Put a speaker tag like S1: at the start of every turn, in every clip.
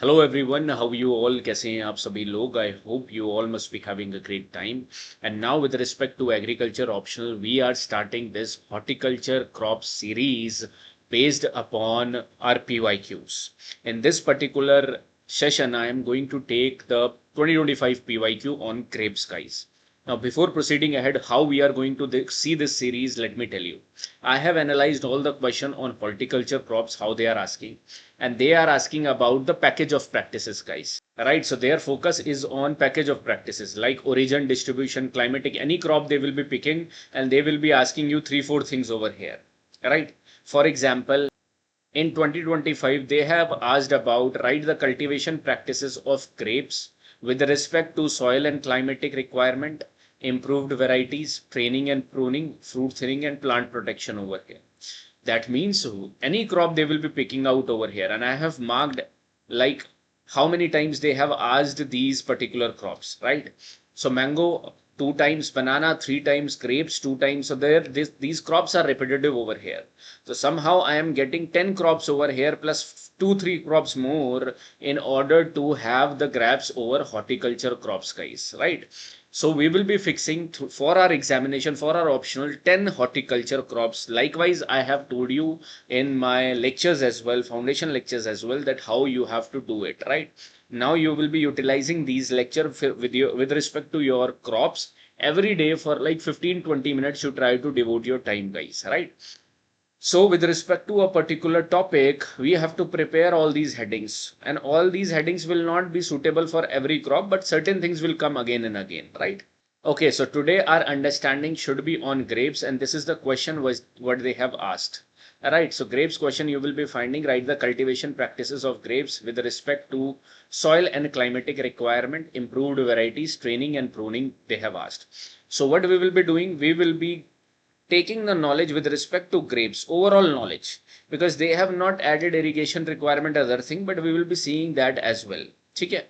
S1: Hello everyone, how you all? कैसे हैं आप सभी लोग? I hope you all must be having a great time. And now with respect to agriculture optional, we are starting this horticulture crop series based upon our PYQs. In this particular session, I am going to take the 2025 PYQ on grapes, guys. Now, before proceeding ahead, how we are going to see this series, let me tell you. I have analyzed all the question on horticulture crops, how they are asking, and they are asking about the package of practices, guys. Right, so their focus is on package of practices like origin, distribution, climatic, any crop they will be picking, and they will be asking you 3-4 things over here. Right, for example, in 2025 they have asked about write the cultivation practices of grapes with respect to soil and climatic requirement, improved varieties, training and pruning, fruit thinning and plant protection over here. That means any crop they will be picking out over here, and I have marked like how many times they have asked these particular crops, right? So mango 2 times, banana 3 times, grapes 2 times. So these crops are repetitive over here. So somehow I am getting 10 crops over here plus 2-3 crops more in order to have the grapes over horticulture crops, guys, right? So we will be fixing for our examination, for our optional, 10 horticulture crops. Likewise, I have told you in my lectures as well, foundation lectures as well, that how you have to do it, right? Now you will be utilizing these lecture with respect to your crops every day for like 15-20 minutes. You try to devote your time, guys, right? So with respect to a particular topic, we have to prepare all these headings, and all these headings will not be suitable for every crop, but certain things will come again and again, right? Okay, so today our understanding should be on grapes, and this is the question was what they have asked. All right, so grapes question you will be finding, write the cultivation practices of grapes with respect to soil and climatic requirement, improved varieties, training and pruning they have asked. So what we will be doing, we will be taking the knowledge with respect to grapes, overall knowledge, because they have not added irrigation requirement other thing, but we will be seeing that as well. Okay.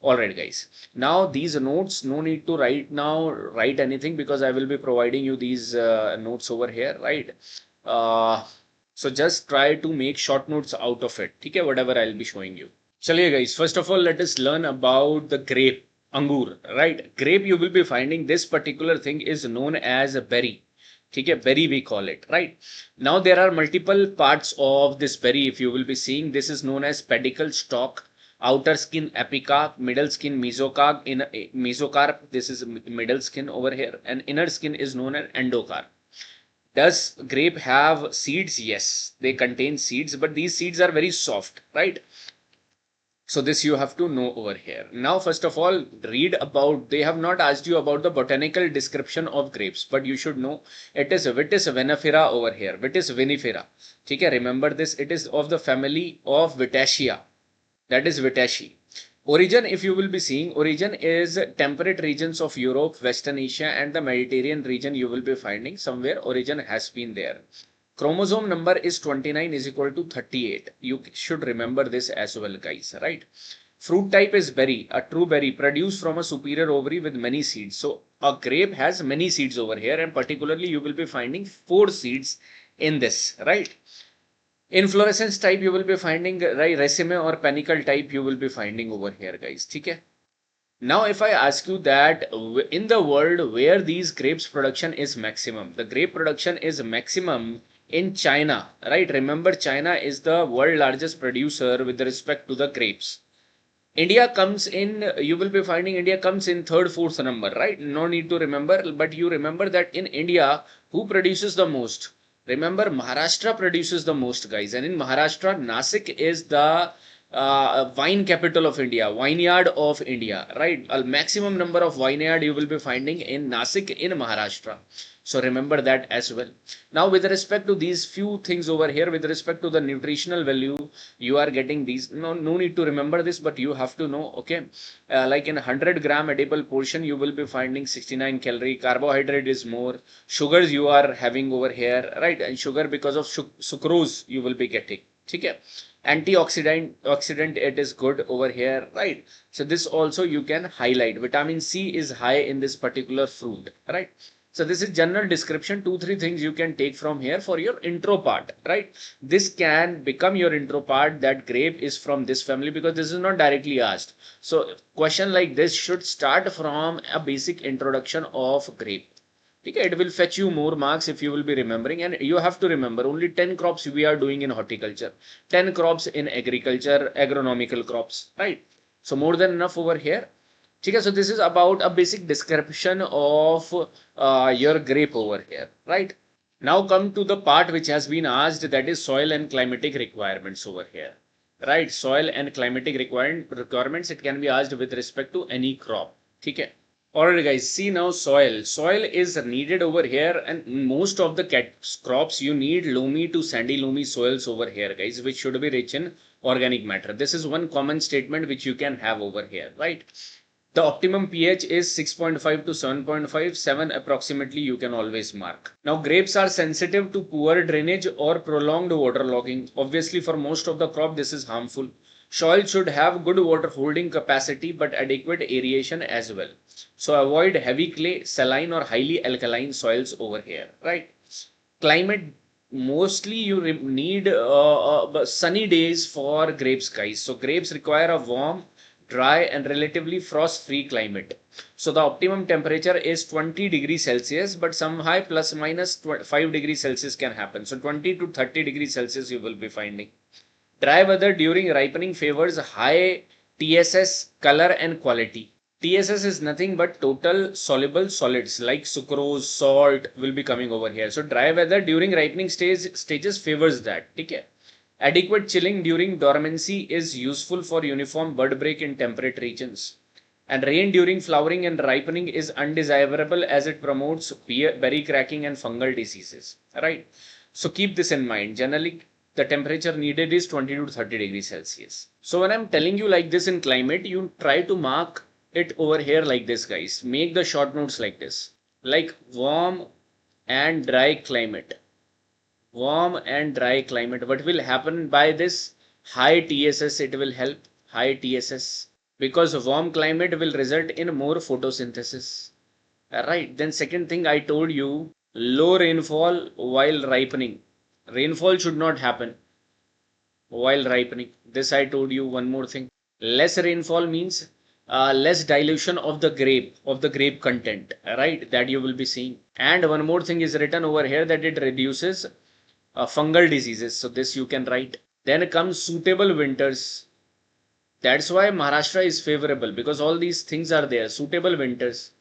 S1: All right, guys. Now these notes, no need to write anything because I will be providing you these notes over here, right? Uh, so just try to make short notes out of it. Okay, whatever I'll be showing you. Chaliye guys, first of all, let us learn about the grape, angur, right? Grape, you will be finding this particular thing is known as a berry. Okay, berry we call it, right? Now there are multiple parts of this berry. If you will be seeing, this is known as pedicle, stalk, outer skin apicarp, middle skin mesocarp, in mesocarp, this is middle skin over here, and inner skin is known as endocarp. Does grape have seeds? Yes, they contain seeds, but these seeds are very soft, right? So this you have to know over here. Now, first of all, read about, they have not asked you about the botanical description of grapes, but you should know it is Vitis vinifera over here. Vitis vinifera. Okay, remember this, it is of the family of Vitaceae. That is Vitaceae. Origin, if you will be seeing, origin is temperate regions of Europe, Western Asia, and the Mediterranean region you will be finding somewhere origin has been there. Chromosome number is 29 is equal to 38. You should remember this as well, guys, right? Fruit type is berry, a true berry produced from a superior ovary with many seeds. So a grape has many seeds over here, and particularly you will be finding 4 seeds in this, right? Inflorescence type you will be finding, right? Raceme or panicle type you will be finding over here, guys. Okay. Now, if I ask you that in the world where these grapes production is maximum, the grape production is maximum in China, right? Remember, China is the world largest producer with respect to the grapes. India comes in, you will be finding India comes in third, fourth number, right? No need to remember, but you remember that in India, who produces the most? Remember, Maharashtra produces the most, guys. And in Maharashtra, Nasik is the wine capital of India, vineyard of India, right? A maximum number of vineyard you will be finding in Nasik in Maharashtra. So remember that as well. Now, with respect to these few things over here, with respect to the nutritional value, you are getting these. No need to remember this, but you have to know, okay? Like in 100-gram edible portion, you will be finding 69 calorie. Carbohydrate is more. Sugars you are having over here, right? And sugar because of sucrose you will be getting. Okay? Antioxidant it is good over here, right? So this also you can highlight. Vitamin C is high in this particular fruit, right? So this is general description, 2-3 things you can take from here for your intro part, right? This can become your intro part, that grape is from this family, because this is not directly asked. So question like this should start from a basic introduction of grape. Okay, it will fetch you more marks if you will be remembering, and you have to remember only 10 crops we are doing in horticulture, 10 crops in agriculture, agronomical crops, right? So more than enough over here. Okay, so this is about a basic description of your grape over here, right? Now come to the part which has been asked, that is soil and climatic requirements over here, right? Soil and climatic requirements, it can be asked with respect to any crop. Okay. Alright guys, see now soil. Soil is needed over here, and most of the crops you need loamy to sandy loamy soils over here guys, which should be rich in organic matter. This is one common statement which you can have over here, right? The optimum pH is 6.5 to 7.5, 7 approximately you can always mark. Now grapes are sensitive to poor drainage or prolonged waterlogging. Obviously for most of the crop this is harmful. Soil should have good water holding capacity but adequate aeration as well. So avoid heavy clay, saline or highly alkaline soils over here, right? Climate, mostly you need sunny days for grapes guys. So grapes require a warm, dry and relatively frost-free climate. So the optimum temperature is 20 degrees Celsius, but some high plus minus 5 degrees Celsius can happen. So 20 to 30 degrees Celsius you will be finding. Dry weather during ripening favors high TSS, color and quality. TSS is nothing but total soluble solids like sucrose, salt will be coming over here. So dry weather during ripening stages favors that. Okay. Adequate chilling during dormancy is useful for uniform bud break in temperate regions. And rain during flowering and ripening is undesirable as it promotes berry cracking and fungal diseases. Right. So keep this in mind. Generally, the temperature needed is 20 to 30 degrees Celsius. So when I'm telling you like this in climate, you try to mark it over here like this guys. Make the short notes like this. Like warm and dry climate. Warm and dry climate. What will happen by this? High TSS it will help. High TSS. Because warm climate will result in more photosynthesis. Right. Then second thing I told you, low rainfall while ripening. Rainfall should not happen while ripening. This I told you. One more thing. Less rainfall means less dilution of the grape content, right? That you will be seeing. And one more thing is written over here, that it reduces fungal diseases. So this you can write. Then comes suitable winters. That's why Maharashtra is favorable, because all these things are there. Suitable winters.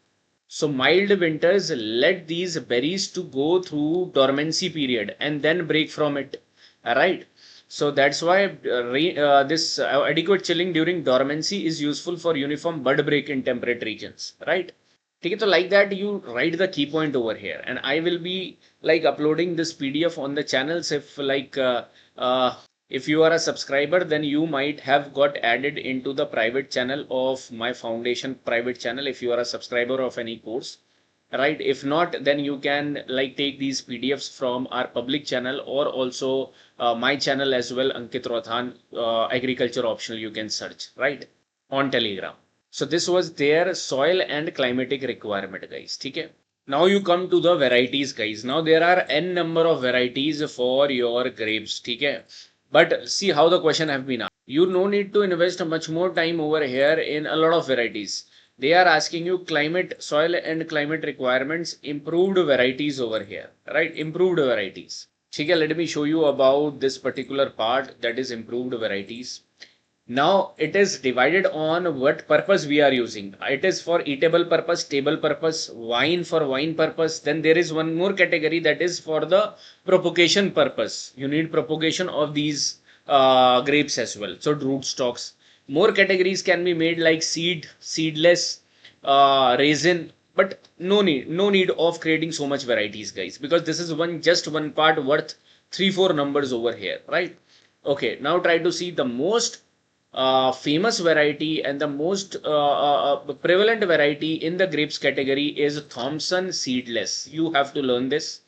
S1: So mild winters let these berries to go through dormancy period and then break from it. Alright. So that's why this adequate chilling during dormancy is useful for uniform bud break in temperate regions. Right. Okay, so like that you write the key point over here, and I will be like uploading this PDF on the channels. If you are a subscriber, then you might have got added into the private channel of my foundation private channel if you are a subscriber of any course, right? If not, then you can like take these PDFs from our public channel or also my channel as well, Ankit Rauthan, agriculture optional, you can search, right, on Telegram. So this was their soil and climatic requirement guys. Okay. Now you come to the varieties guys. Now there are n number of varieties for your grapes. Okay. But see how the question have been asked. You no need to invest much more time over here in a lot of varieties. They are asking you climate, soil and climate requirements, improved varieties over here, right? Improved varieties. Okay, let me show you about this particular part, that is improved varieties. Now it is divided on what purpose we are using. It is for eatable purpose, table purpose, wine for wine purpose. Then there is one more category that is for the propagation purpose. You need propagation of these grapes as well. So root stocks. More categories can be made like seed, seedless, raisin. But no need of creating so much varieties, guys, because this is just one part worth 3-4 numbers over here, right? Okay, now try to see the most famous variety and the most prevalent variety in the grapes category is Thompson seedless. You have to learn this.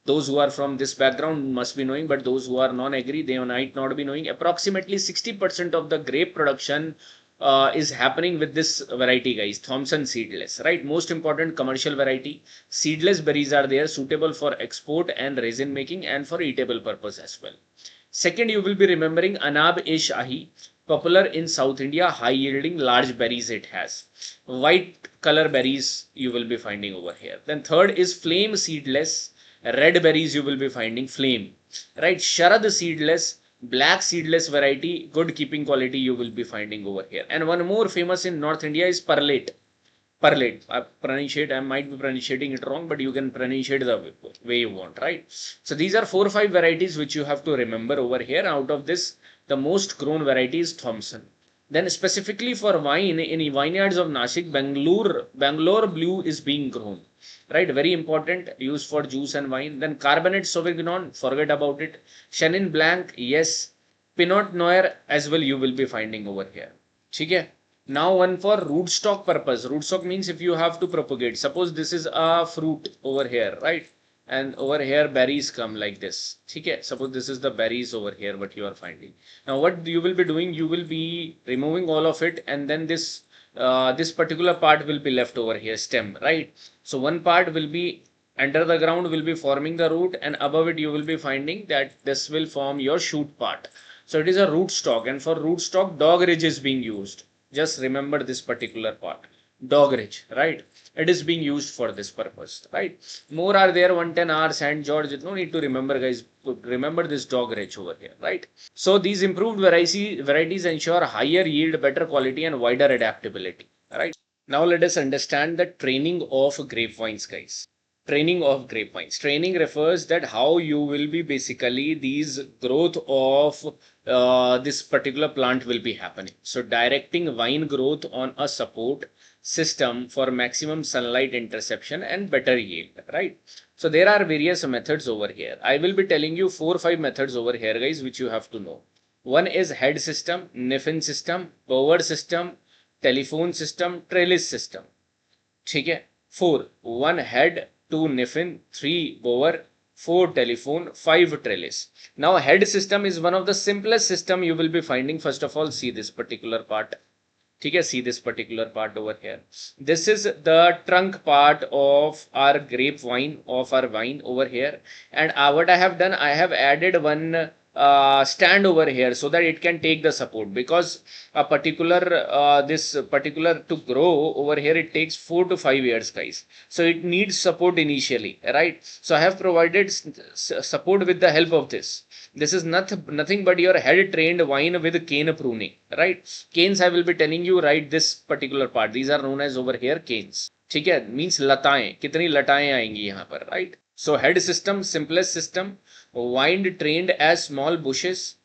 S1: Those who are from this background must be knowing, but those who are non-agri, they might not be knowing. Approximately 60% of the grape production is happening with this variety, guys? Thompson seedless, right? Most important commercial variety. Seedless berries are there, suitable for export and resin making and for eatable purpose as well. Second, you will be remembering Anab-e-Shahi, popular in South India, high yielding, large berries it has. White color berries you will be finding over here. Then third is flame seedless, red berries you will be finding flame, right? Sharad seedless, black seedless variety, good keeping quality you will be finding over here. And one more famous in North India is Perlate. Perlate. I might be pronunciating it wrong, but you can pronunciate the way you want, right? So these are 4 or 5 varieties which you have to remember over here. Out of this, the most grown variety is Thompson. Then specifically for wine, in vineyards of Nashik, Bangalore Blue is being grown, right? Very important, used for juice and wine. Then Cabernet Sauvignon, forget about it. Chenin Blanc, yes. Pinot Noir as well you will be finding over here. Okay? Now one for rootstock purpose. Rootstock means if you have to propagate. Suppose this is a fruit over here, right? And over here berries come like this. Okay? Suppose this is the berries over here what you are finding. Now what you will be doing? You will be removing all of it, and then this particular part will be left over here, stem, right? So one part will be under the ground, will be forming the root, and above it you will be finding that this will form your shoot part. So it is a rootstock, and for rootstock dog ridge is being used. Just remember this particular part, dog ridge, right? It is being used for this purpose, right? More are there, 110R, St. George, no need to remember, guys. Remember this dog ridge over here, right? So these improved varieties ensure higher yield, better quality and wider adaptability, right? Now let us understand the training of grapevines, guys. Training of grapevines. Training refers that how you will be basically these growth of this particular plant will be happening. So directing vine growth on a support system for maximum sunlight interception and better yield, right? So there are various methods over here. I will be telling you 4 or 5 methods over here, guys, which you have to know. One is head system, niffin system, bower system, telephone system, trellis system. Okay? 4. 1 head, 2 niffin, 3 bower, 4 telephone, 5 trellis. Now head system is one of the simplest system you will be finding. First of all, see this particular part. Okay, see this particular part over here. This is the trunk part of our grape wine, of our vine over here. And what I have done, I have added one stand over here so that it can take the support, because a particular this particular to grow over here, it takes 4 to 5 years, guys. So it needs support initially, right? So I have provided support with the help of this. This is nothing but your head trained vine with cane pruning, right? Canes I will be telling you, right? This particular part, these are known as over here canes. ठीक है, means लताएं, कितनी लताएं आएंगी यहाँ पर, right? So head system, simplest system, wind trained as small bushes,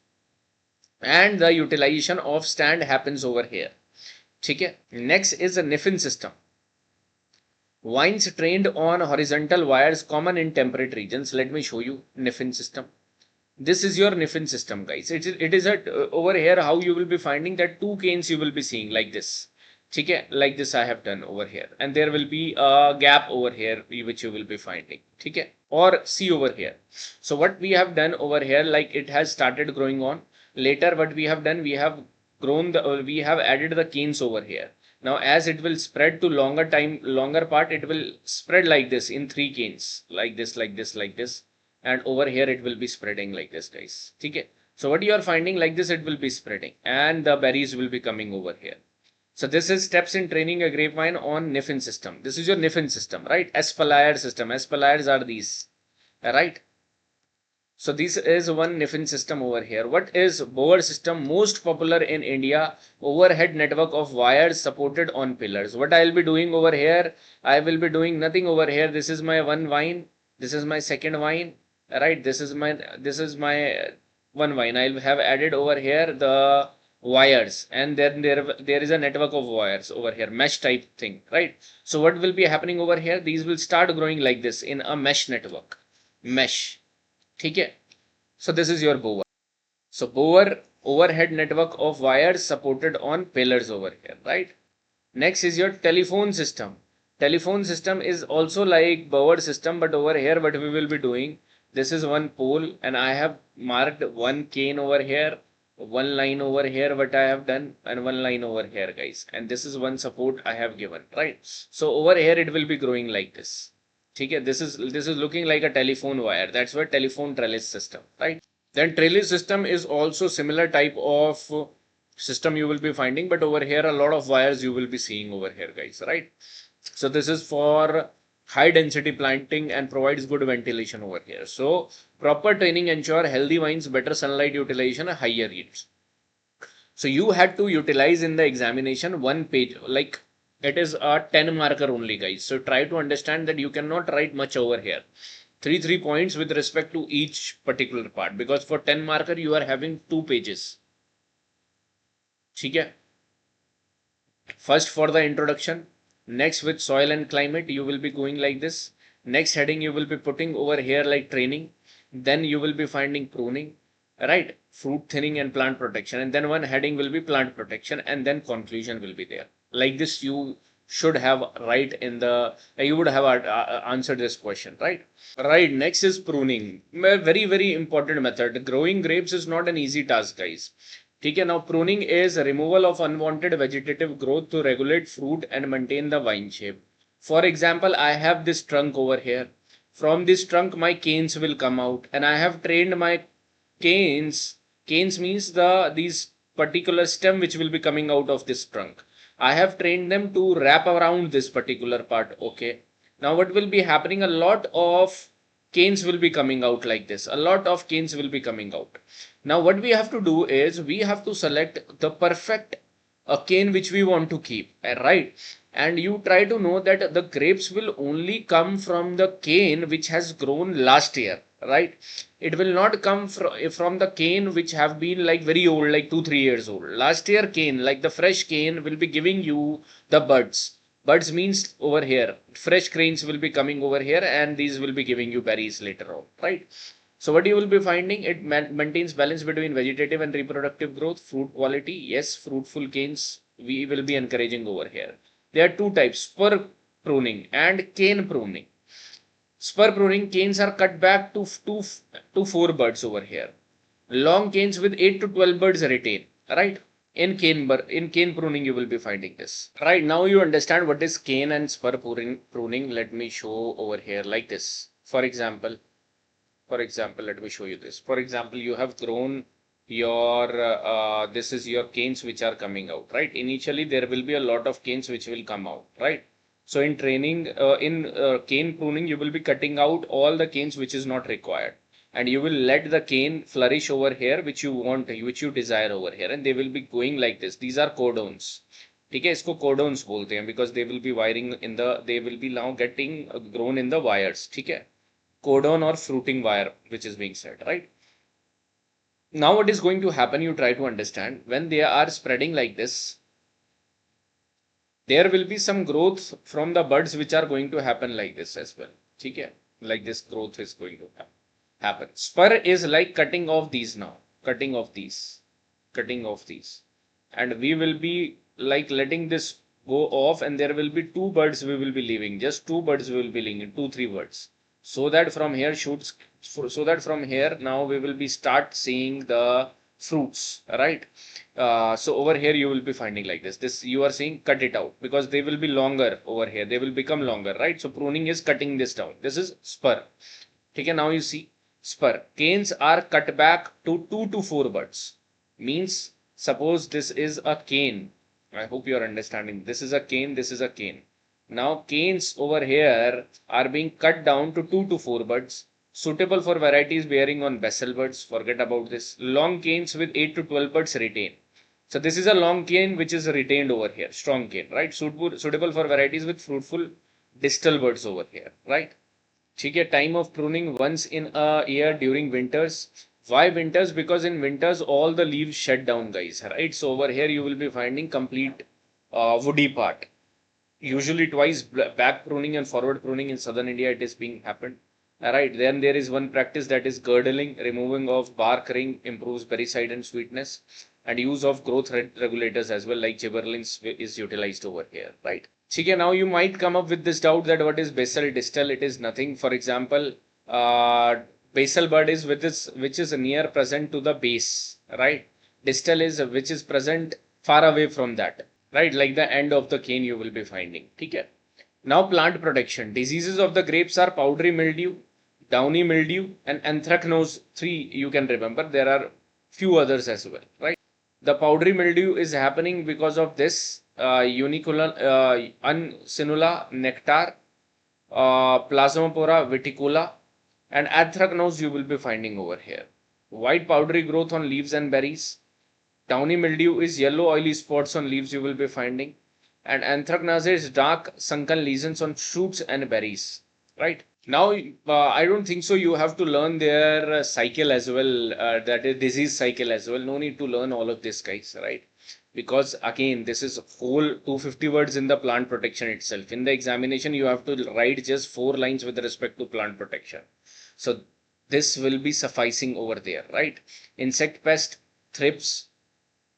S1: and the utilization of stand happens over here. ठीक है. Next is a niffin system. Vines trained on horizontal wires common in temperate regions. Let me show you niffin system. This is your niffin system, guys. It is at over here how you will be finding that 2 canes you will be seeing like this. Okay, like this I have done over here, and there will be a gap over here which you will be finding. Okay, or see over here. So what we have done over here, like it has started growing on. Later what we have done, we have grown we have added the canes over here. Now as it will spread to longer part, it will spread like this in 3 canes, like this, like this, like this, and over here it will be spreading like this, guys. Okay, so what you are finding like this, it will be spreading, and the berries will be coming over here. So this is steps in training a grapevine on niffin system. This is your niffin system, right? Espalier system. Espaliers are these, right? So this is one niffin system over here. What is bower system? Most popular in India. Overhead network of wires supported on pillars. What I will be doing over here? I will be doing nothing over here. This is my one vine. This is my second vine, right? This is my one vine. I will have added over here the wires, and then there is a network of wires over here, mesh type thing, right? So what will be happening over here? These will start growing like this in a mesh network, mesh. Okay, so this is your bower. So bower, overhead network of wires supported on pillars over here, right? Next is your telephone system. Telephone system is also like bower system, but over here what we will be doing, this is one pole, and I have marked one cane over here, one line over here what I have done, and one line over here, guys, and this is one support I have given, right? So over here it will be growing like this. Okay, this is looking like a telephone wire. That's why telephone trellis system, right? Then trellis system is also similar type of system you will be finding, but over here a lot of wires you will be seeing over here, guys, right? So this is for high density planting and provides good ventilation over here. So proper training ensure healthy vines, better sunlight utilization, and higher yields. So you had to utilize in the examination one page, like it is a 10 marker only, guys. So try to understand that you cannot write much over here. Three points with respect to each particular part, because for 10 marker you are having 2 pages. Okay. First for the introduction, next with soil and climate you will be going like this. Next heading you will be putting over here like training. Then you will be finding pruning, right? Fruit thinning and plant protection. And then one heading will be plant protection, and then conclusion will be there. Like this you should have right in the, you would have answered this question, right? Right, next is pruning. A very, very important method. Growing grapes is not an easy task, guys. ठीक है, now pruning is removal of unwanted vegetative growth to regulate fruit and maintain the vine shape. For example, I have this trunk over here. From this trunk, my canes will come out, and I have trained my canes. Canes means these particular stem which will be coming out of this trunk. I have trained them to wrap around this particular part. Okay. Now what will be happening? A lot of canes will be coming out like this. A lot of canes will be coming out. Now what we have to do is we have to select the perfect cane which we want to keep, right? And you try to know that the grapes will only come from the cane which has grown last year, right? It will not come from the cane which have been like very old, like 2-3 years old. Last year cane, like the fresh cane will be giving you the buds. Buds means over here, fresh grains will be coming over here, and these will be giving you berries later on, right? So what you will be finding, it maintains balance between vegetative and reproductive growth, fruit quality. Yes, fruitful canes we will be encouraging over here. There are two types, spur pruning and cane pruning. Spur pruning, canes are cut back to 4 buds over here. Long canes with 8 to 12 buds retain, right? In cane pruning you will be finding this. Right, now you understand what is cane and spur pruning. Let me show over here like this. For example, let me show you this. For example, you have grown your, this is your canes which are coming out, right? Initially, there will be a lot of canes which will come out, right? So in training, cane pruning, you will be cutting out all the canes which is not required. And you will let the cane flourish over here, which you want, which you desire over here. And they will be going like this. These are cordons. ठीक है, इसको cordons बोलते हैं, because they will be wiring in the, they will be now getting grown in the wires. ठीक है, cordon or fruiting wire which is being said, right? Now what is going to happen, you try to understand, when they are spreading like this, there will be some growth from the buds which are going to happen like this as well. Okay, like this growth is going to happen. Spur is like cutting off these now, cutting off these, and we will be like letting this go off, and there will be 2 buds we will be leaving, just 2 buds we will be leaving, 2-3 buds, so that from here shoots, so that from here now we will be start seeing the fruits, right? So over here you will be finding like this you are saying cut it out, because they will be longer over here, they will become longer, right? So pruning is cutting this down. This is spur. Okay, now you see spur canes are cut back to 2 to 4 buds. Means suppose this is a cane, I hope you are understanding, this is a cane, this is a cane. Now canes over here are being cut down to 2 to 4 buds, suitable for varieties bearing on basal buds. Forget about this. Long canes with 8 to 12 buds retain. So this is a long cane which is retained over here, strong cane, right? Suitable for varieties with fruitful distal buds over here, right? Okay, time of pruning once in a year during winters. Why winters? Because in winters all the leaves shed down, guys, right? So over here you will be finding complete woody part. Usually twice, back pruning and forward pruning in southern India it is being happened. Alright, then there is one practice, that is girdling, removing of bark ring improves berry side and sweetness, and use of growth regulators as well, like gibberellins is utilized over here, right? Okay, now you might come up with this doubt that what is basal distal? It is nothing. For example, basal bud is with this, which is near present to the base, right? Distal is which is present far away from that, right? Like the end of the cane you will be finding. Okay. Now plant protection. Diseases of the grapes are powdery mildew, downy mildew, and anthracnose. Three you can remember. There are few others as well, right? The powdery mildew is happening because of this Uncinula nectar, Plasmopora viticola, and anthracnose you will be finding over here. White powdery growth on leaves and berries. Downy mildew is yellow oily spots on leaves you will be finding. And anthracnose is dark sunken lesions on shoots and berries. Right. Now, I don't think so. You have to learn their cycle as well, that is disease cycle as well. No need to learn all of this, guys, right? Because again, this is whole 250 words in the plant protection itself. In the examination, you have to write just 4 lines with respect to plant protection. So this will be sufficing over there, right? Insect pest, thrips.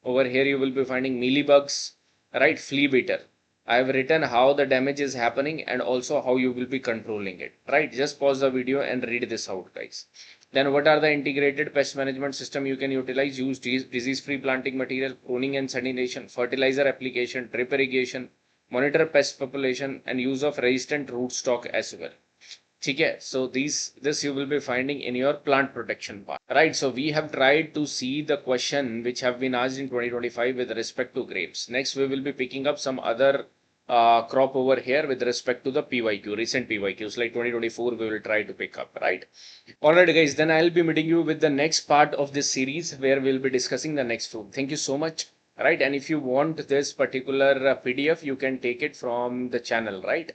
S1: Over here, you will be finding mealybugs, right? Flea beater. I have written how the damage is happening and also how you will be controlling it, right? Just pause the video and read this out, guys. Then what are the integrated pest management system you can utilize? Use disease-free planting material, pruning and sedation, fertilizer application, drip irrigation, monitor pest population, and use of resistant rootstock as well. Okay, so this you will be finding in your plant protection part, right? So we have tried to see the question which have been asked in 2025 with respect to grapes. Next, we will be picking up some other crop over here with respect to the PYQ, recent PYQs like 2024 we will try to pick up, right? Alright guys, then I'll be meeting you with the next part of this series where we'll be discussing the next fruit. Thank you so much, right? And if you want this particular PDF, you can take it from the channel, right?